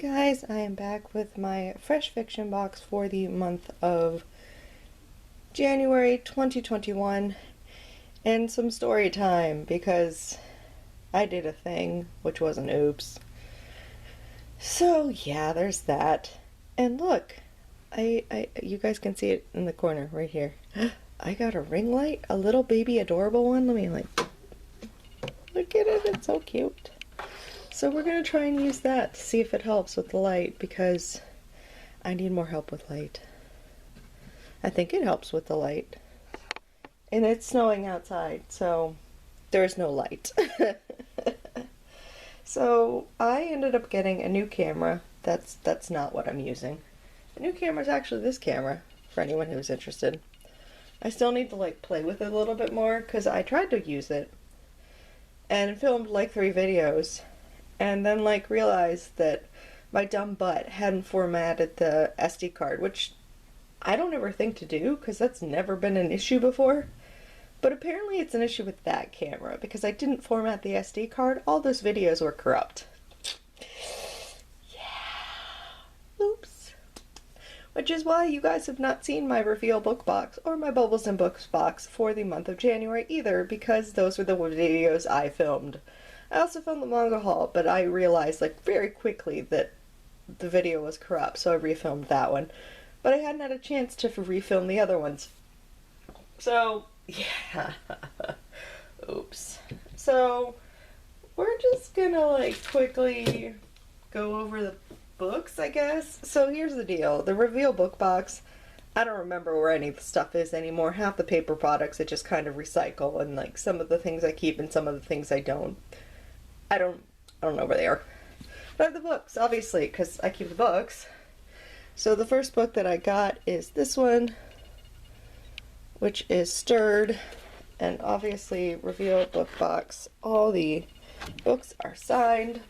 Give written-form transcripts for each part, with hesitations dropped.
guys, I am back with my fresh fiction box for the month of January 2021 and some story time because I did a thing which was an oops. So yeah, there's that. And look, you guys can see it in the corner right here. I got a ring light, a little baby adorable one. Let me look at it, it's so cute. So we're going to try and use that to see if it helps with the light because I need more help with light. I think it helps with the light. And it's snowing outside, so there's no light. So I ended up getting a new camera. That's not what I'm using. The new camera is actually this camera, for anyone who's interested. I still need to play with it a little bit more because I tried to use it and filmed 3 videos. And then realized that my dumb butt hadn't formatted the SD card, which I don't ever think to do because that's never been an issue before. But apparently it's an issue with that camera because I didn't format the SD card. All those videos were corrupt. Yeah. Oops. Which is why you guys have not seen my reveal book box or my Bubbles and Books box for the month of January either, because those were the videos I filmed. I also filmed the manga haul, but I realized very quickly that the video was corrupt, so I refilmed that one. But I hadn't had a chance to refilm the other ones. So, yeah. Oops. So, we're just gonna quickly go over the books, I guess. So here's the deal. The reveal book box, I don't remember where any of the stuff is anymore. Half the paper products I just kind of recycle, and some of the things I keep and some of the things I don't. I don't know where they are. But I have the books, obviously, because I keep the books. So the first book that I got is this one, which is Stirred, and obviously reveal book box. All the books are signed.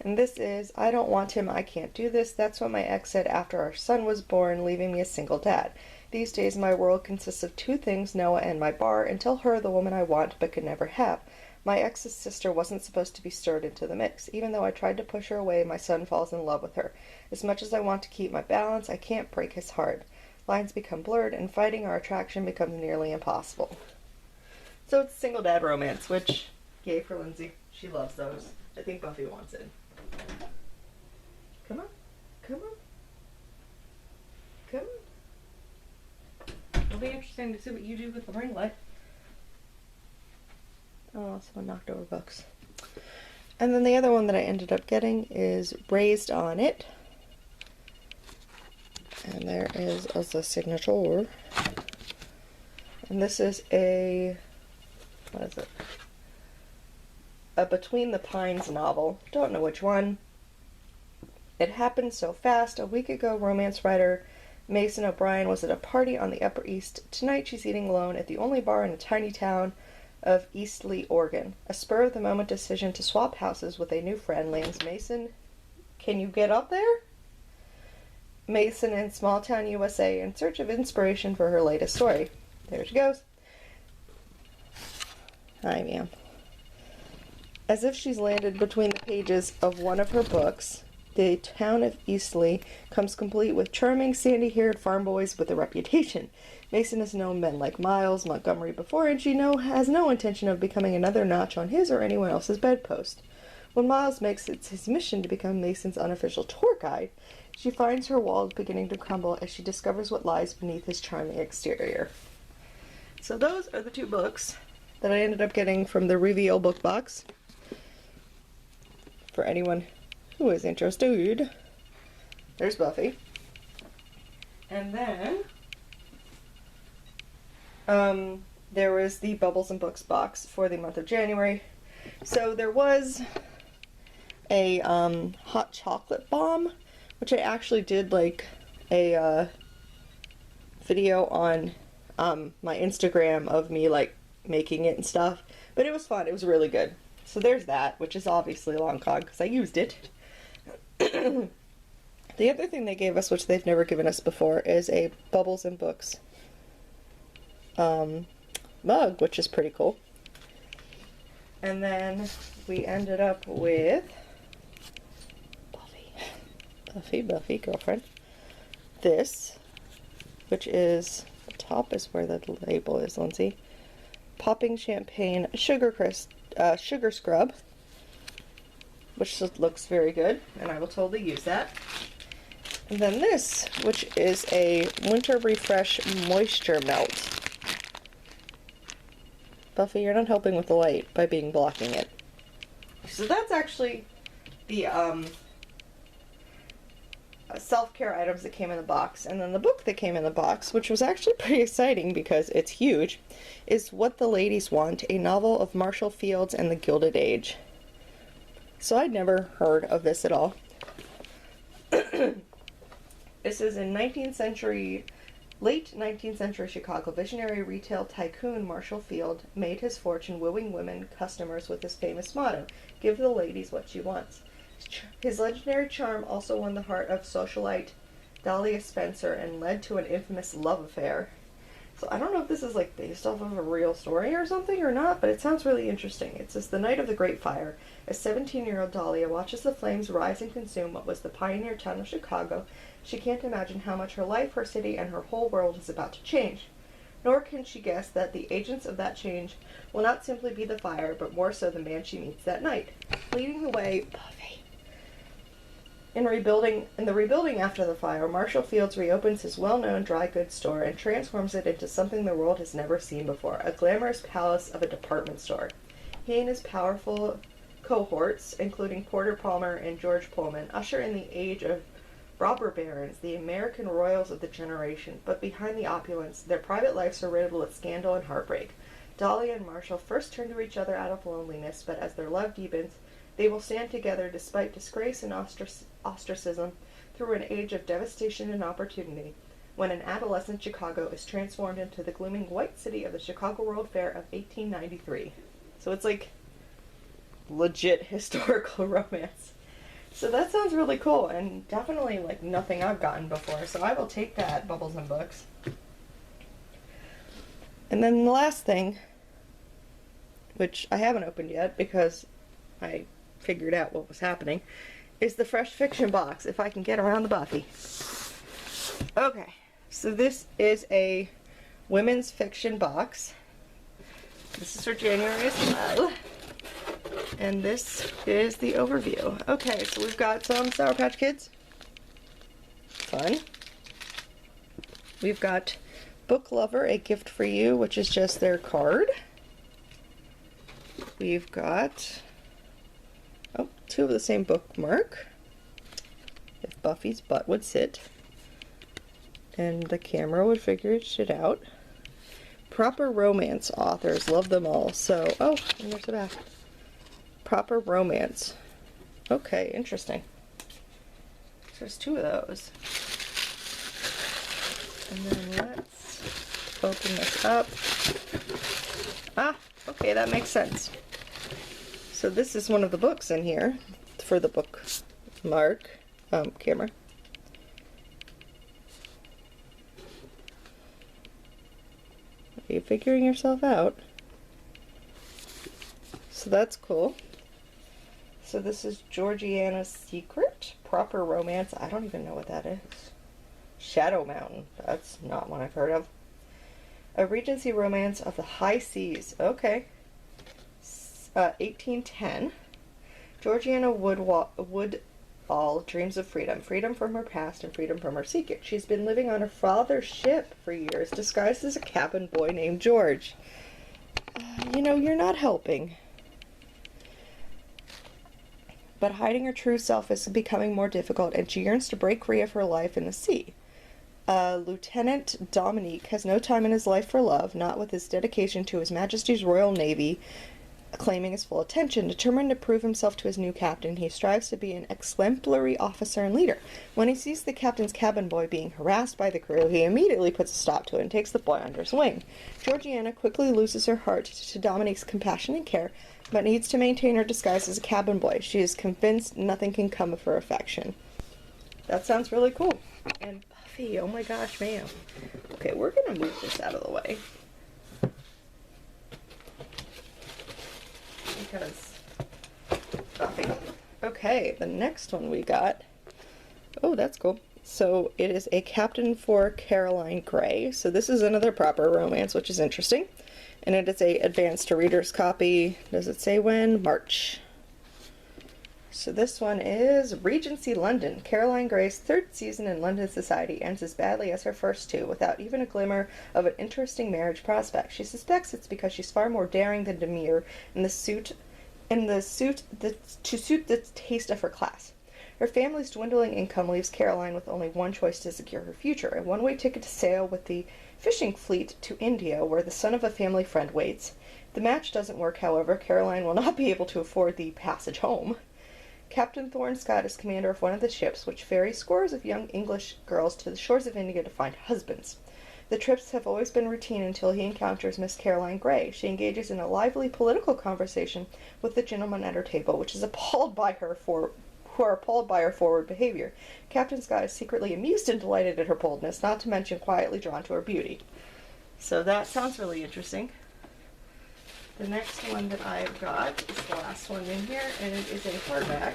And this is I Don't Want Him, I Can't Do This. That's what my ex said after our son was born, leaving me a single dad. These days my world consists of 2 things, Noah and my bar, until her, the woman I want but could never have. My ex's sister wasn't supposed to be stirred into the mix. Even though I tried to push her away, my son falls in love with her. As much as I want to keep my balance, I can't break his heart. Lines become blurred, and fighting our attraction becomes nearly impossible. So it's a single dad romance, which, yay for Lindsay. She loves those. I think Buffy wants it. Come on. Come on. Come on. It'll be interesting to see what you do with the ring light. Oh, someone knocked over books. And then the other one that I ended up getting is Raised on It. And there is the signature. And this is what is it? A Between the Pines novel. Don't know which one. It happened so fast. A week ago, romance writer Mason O'Brien was at a party on the Upper East. Tonight she's eating alone at the only bar in a tiny town of Eastleigh, Oregon. A spur-of-the-moment decision to swap houses with a new friend lands Mason. Can you get up there? Mason in small-town USA in search of inspiration for her latest story. There she goes. Hi, ma'am. As if she's landed between the pages of one of her books, the town of Eastleigh comes complete with charming, sandy-haired farm boys with a reputation. Mason has known men like Miles Montgomery before, and she has no intention of becoming another notch on his or anyone else's bedpost. When Miles makes it his mission to become Mason's unofficial tour guide, she finds her walls beginning to crumble as she discovers what lies beneath his charming exterior. So those are the 2 books that I ended up getting from the reveal book box. For anyone who is interested. There's Buffy. And then there was the Bubbles and Books box for the month of January. So there was a hot chocolate bomb, which I actually did a video on my Instagram of me making it and stuff. But it was fun. It was really good. So there's that, which is obviously a long cog because I used it. The other thing they gave us, which they've never given us before, is a Bubbles and Books mug, which is pretty cool. And then we ended up with Buffy, girlfriend. This, which is, the top is where the label is, Lindsay. Popping Champagne Sugar Scrub, which looks very good, and I will totally use that. And then this, which is a Winter Refresh Moisture Melt. Buffy, you're not helping with the light by blocking it. So that's actually the self-care items that came in the box. And then the book that came in the box, which was actually pretty exciting because it's huge, is What the Ladies Want, a novel of Marshall Fields and the Gilded Age. So I'd never heard of this at all. This is in late 19th century Chicago. Visionary retail tycoon Marshall Field made his fortune wooing women customers with his famous motto, "Give the ladies what she wants." His legendary charm also won the heart of socialite Dahlia Spencer and led to an infamous love affair. So I don't know if this is like based off of a real story or something or not, but it sounds really interesting. It says, the night of the Great Fire, a 17-year-old Dahlia watches the flames rise and consume what was the pioneer town of Chicago. She can't imagine how much her life, her city, and her whole world is about to change. Nor can she guess that the agents of that change will not simply be the fire, but more so the man she meets that night. Leading the way, Buffy. In the rebuilding after the fire, Marshall Fields reopens his well-known dry goods store and transforms it into something the world has never seen before, a glamorous palace of a department store. He and his powerful cohorts, including Porter Palmer and George Pullman, usher in the age of robber barons, the American royals of the generation, but behind the opulence, their private lives are riddled with scandal and heartbreak. Dahlia and Marshall first turn to each other out of loneliness, but as their love deepens, they will stand together despite disgrace and ostracism through an age of devastation and opportunity, when an adolescent Chicago is transformed into the glooming white city of the Chicago World Fair of 1893. So it's like legit historical romance. So that sounds really cool, and definitely like nothing I've gotten before, so I will take that, Bubbles and Books. And then the last thing, which I haven't opened yet because I figured out what was happening, is the Fresh Fiction box, if I can get around the Buffy. Okay, so this is a women's fiction box. This is for January as well. And this is the overview. Okay, so we've got some Sour Patch Kids. Fun. We've got Book Lover, A Gift for You, which is just their card. We've got, oh, two of the same bookmark. If Buffy's butt would sit. And the camera would figure it out. Proper Romance authors, love them all. So, oh, and there's the back. Proper Romance. Okay, interesting. So there's two of those. And then let's open this up. Ah, okay, that makes sense. So this is one of the books in here for the bookmark camera. Are you figuring yourself out? So that's cool. So this is Georgiana's Secret, Proper Romance. I don't even know what that is. Shadow Mountain. That's not one I've heard of. A Regency Romance of the High Seas. Okay. 1810. Georgiana Woodall dreams of freedom. Freedom from her past and freedom from her secret. She's been living on her father's ship for years, disguised as a cabin boy named George. You know, you're not helping. But hiding her true self is becoming more difficult, and she yearns to break free of her life in the sea. Lieutenant Dominique has no time in his life for love, not with his dedication to His Majesty's Royal Navy claiming his full attention. Determined to prove himself to his new captain, he strives to be an exemplary officer and leader. When he sees the captain's cabin boy being harassed by the crew, he immediately puts a stop to it and takes the boy under his wing. Georgiana quickly loses her heart to Dominique's compassion and care, but needs to maintain her disguise as a cabin boy. She is convinced nothing can come of her affection. That sounds really cool. And Buffy, oh my gosh, ma'am. Okay, we're gonna move this out of the way. Because Buffy. Okay, the next one we got. Oh, that's cool. So it is a Captain for Caroline Gray. So this is another proper romance, which is interesting. And it is a advanced to readers copy. Does it say when? March. So this one is Regency London. Caroline Gray's third season in London society ends as badly as her first two, without even a glimmer of an interesting marriage prospect. She suspects it's because she's far more daring than demure to suit the taste of her class. Her family's dwindling income leaves Caroline with only one choice to secure her future, a one-way ticket to sail with the fishing fleet to India, where the son of a family friend waits. If the match doesn't work, however, Caroline will not be able to afford the passage home. Captain Thorne Scott is commander of one of the ships, which ferries scores of young English girls to the shores of India to find husbands. The trips have always been routine until he encounters Miss Caroline Gray. She engages in a lively political conversation with the gentlemen at her table, who are appalled by her forward behavior. Captain Scott is secretly amused and delighted at her boldness, not to mention quietly drawn to her beauty. So that sounds really interesting. The next one that I've got is the last one in here, and it is a hardback.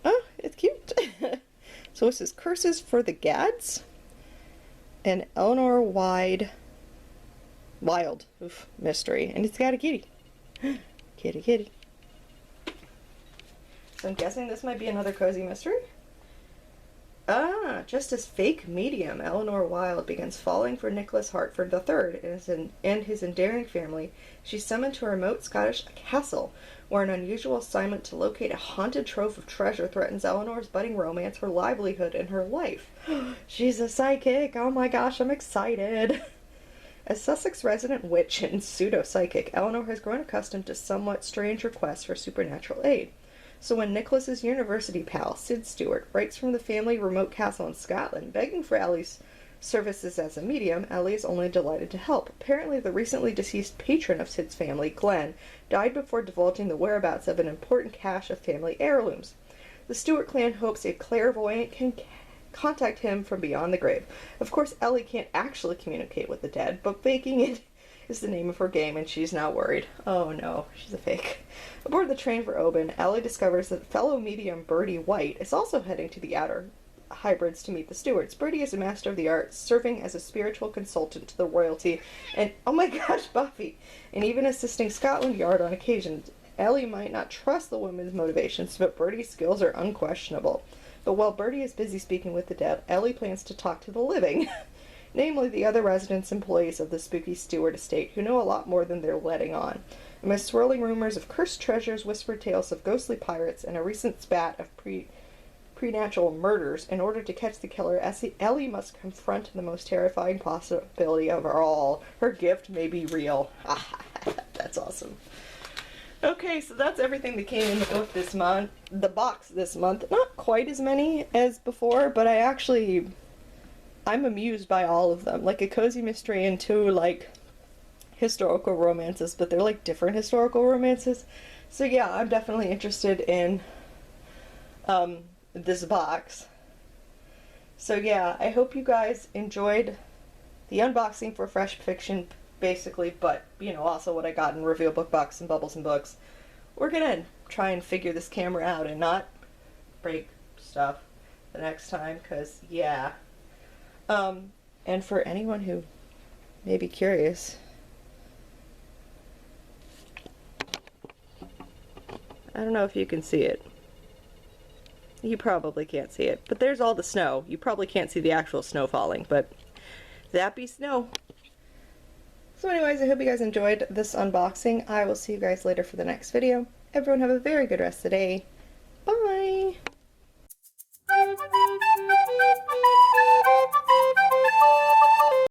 Oh, it's cute. So this is Curses for the Gads, and Eleanor Wild mystery, and it's got a kitty. Kitty, kitty. So I'm guessing this might be another cozy mystery. Just as fake medium Eleanor Wilde begins falling for Nicholas Hartford III and his endearing family, she's summoned to a remote Scottish castle, where an unusual assignment to locate a haunted trove of treasure threatens Eleanor's budding romance, her livelihood, and her life. She's a psychic! Oh my gosh, I'm excited! As Sussex resident witch and pseudo-psychic, Eleanor has grown accustomed to somewhat strange requests for supernatural aid. So when Nicholas's university pal, Sid Stewart, writes from the family remote castle in Scotland, begging for Ellie's services as a medium, Ellie is only delighted to help. Apparently the recently deceased patron of Sid's family, Glenn, died before divulging the whereabouts of an important cache of family heirlooms. The Stewart clan hopes a clairvoyant can contact him from beyond the grave. Of course, Ellie can't actually communicate with the dead, but faking it is the name of her game, and she's now worried. Oh no, she's a fake. Aboard the train for Oban, Ellie discovers that fellow medium Bertie White is also heading to the Outer Hybrids to meet the Stewarts. Bertie is a master of the arts, serving as a spiritual consultant to the royalty, and oh my gosh, Buffy, and even assisting Scotland Yard on occasion. Ellie might not trust the woman's motivations, but Bertie's skills are unquestionable. But while Bertie is busy speaking with the dead, Ellie plans to talk to the living. Namely the other residents and employees of the spooky Stewart estate, who know a lot more than they're letting on. Amidst swirling rumors of cursed treasures, whispered tales of ghostly pirates, and a recent spat of preternatural murders, in order to catch the killer, Ellie must confront the most terrifying possibility of all. Her gift may be real. That's awesome. Okay, so that's everything that came in the book this month. The box this month. Not quite as many as before, but I'm amused by all of them. Like a cozy mystery and two, like, historical romances, but they're like different historical romances. So yeah, I'm definitely interested in this box. So yeah, I hope you guys enjoyed the unboxing for Fresh Fiction, basically, but, you know, also what I got in Reveal Book Box and Bubbles and Books. We're gonna try and figure this camera out and not break stuff the next time, because, yeah. And for anyone who may be curious, I don't know if you can see it. You probably can't see it, but there's all the snow. You probably can't see the actual snow falling, but that be snow. So anyways, I hope you guys enjoyed this unboxing. I will see you guys later for the next video. Everyone have a very good rest of the day.